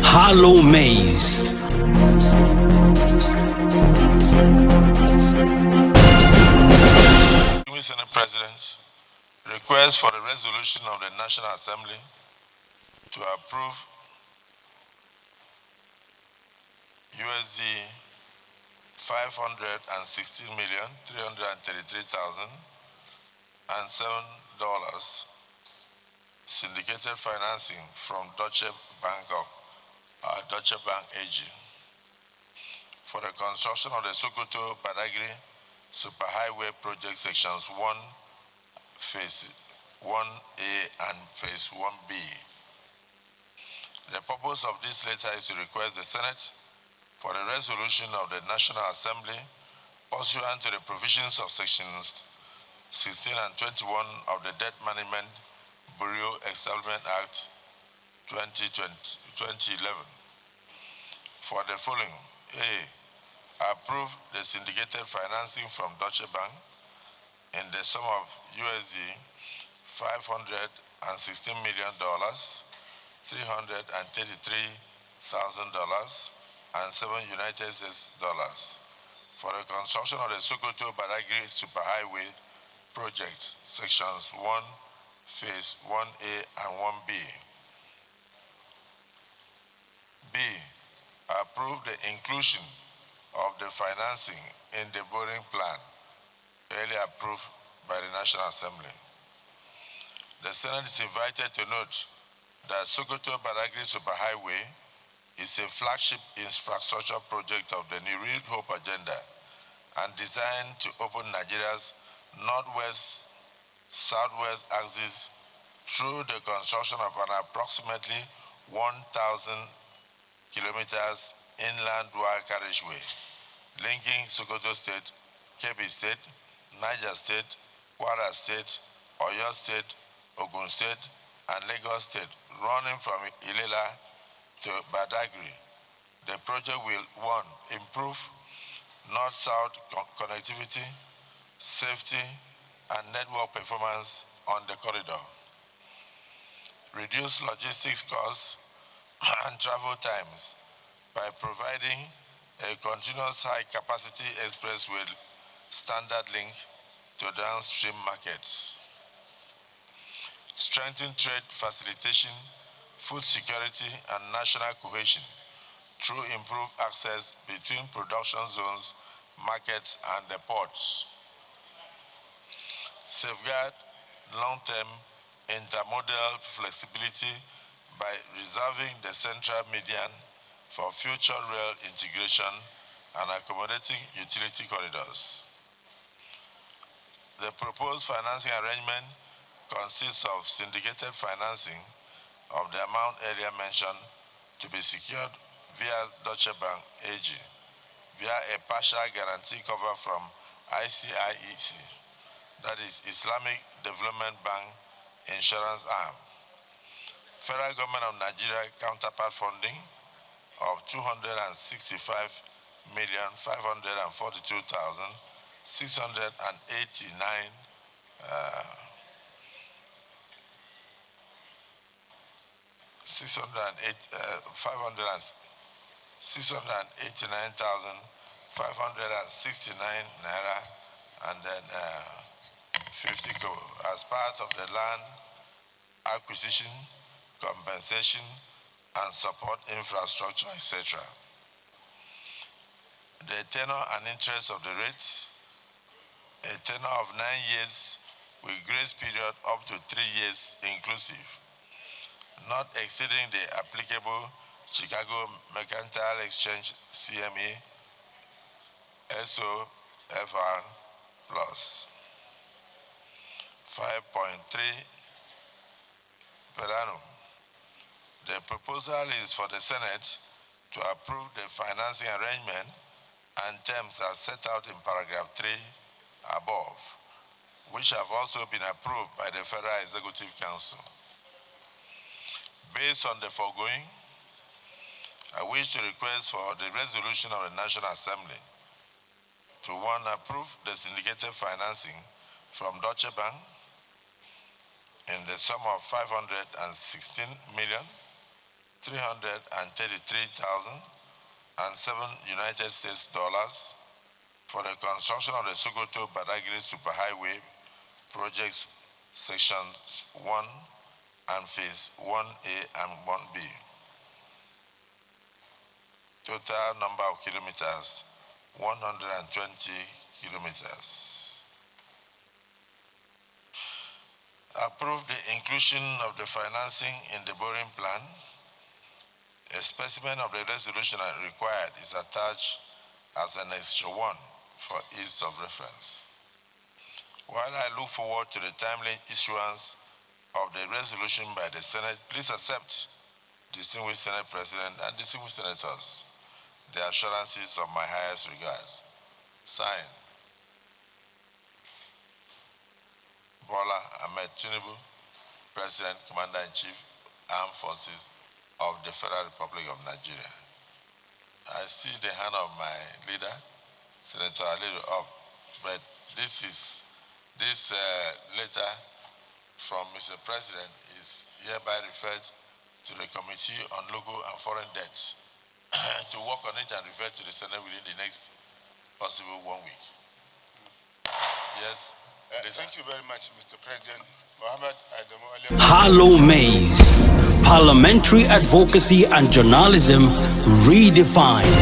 Harlow Mays. Senate President, request for a resolution of the National Assembly to approve USD 516,333,007 syndicated financing from Deutsche Bank AG for the construction of the Sokoto Badagry Superhighway Project Sections 1, Phase 1A and Phase 1B. The purpose of this letter is to request the Senate for a resolution of the National Assembly pursuant to the provisions of Sections 16 and 21 of the Debt Management Bureau Establishment Act 2011 for the following. A. Approve the syndicated financing from Deutsche Bank in the sum of USD $516 million, $333,000, and 7 United States dollars for the construction of the Sokoto Badagry Superhighway Project, Sections 1, Phase 1A and 1B. B. Approve the inclusion of the financing in the borrowing plan earlier approved by the National Assembly. The Senate is invited to note that Sokoto Badagry Superhighway is a flagship infrastructure project of the New Renewed Hope Agenda and designed to open Nigeria's northwest-southwest axis through the construction of an approximately 1,000 kilometers inland dual carriageway linking Sokoto State, Kebbi State, Niger State, Kwara State, Oyo State, Ogun State, and Lagos State, running from Ilela to Badagry. The project will, 1, improve north-south connectivity, safety, and network performance on the corridor, reduce logistics costs and travel times by providing a continuous high-capacity expressway standard link to downstream markets, strengthen trade facilitation, food security, and national cohesion through improved access between production zones, markets, and the ports, safeguard long-term intermodal flexibility by reserving the central median for future rail integration and accommodating utility corridors. The proposed financing arrangement consists of syndicated financing of the amount earlier mentioned to be secured via Deutsche Bank AG, via a partial guarantee cover from ICIEC, that is Islamic Development Bank Insurance Arm, Federal Government of Nigeria counterpart funding of 265,542,689 689,569 naira and then 50 kobo as part of the land acquisition, compensation, and support infrastructure, etc. The tenor and interest of the rates, a tenor of 9 years with grace period up to 3 years inclusive, not exceeding the applicable Chicago Mercantile Exchange CME SOFR plus 5.3 per annum. The proposal is for the Senate to approve the financing arrangement and terms as set out in paragraph 3 above, which have also been approved by the Federal Executive Council. Based on the foregoing, I wish to request for the resolution of the National Assembly to 1, approve the syndicated financing from Deutsche Bank in the sum of 516,333,007 United States dollars for the construction of the Sokoto Badagry Superhighway projects sections 1 and phase 1A and 1B. Total number of kilometers, 120 kilometers. Approve the inclusion of the financing in the borrowing plan. A specimen of the resolution required is attached as an extra 1 for ease of reference. While I look forward to the timely issuance of the resolution by the Senate, please accept, distinguished Senate President and distinguished Senators, the assurances of my highest regards. Signed, Bola Ahmed Tinubu, President, Commander-in-Chief, Armed Forces of the Federal Republic of Nigeria. I see the hand of my leader, Senator Aliyu, up, but this letter from Mr. President is hereby referred to the Committee on Local and Foreign Debts to work on it and refer to the Senate within the next possible 1 week. Yes. Thank you very much, Mr. President. Mohammed Adamu Ali. Harlow Mays, parliamentary advocacy and journalism redefined.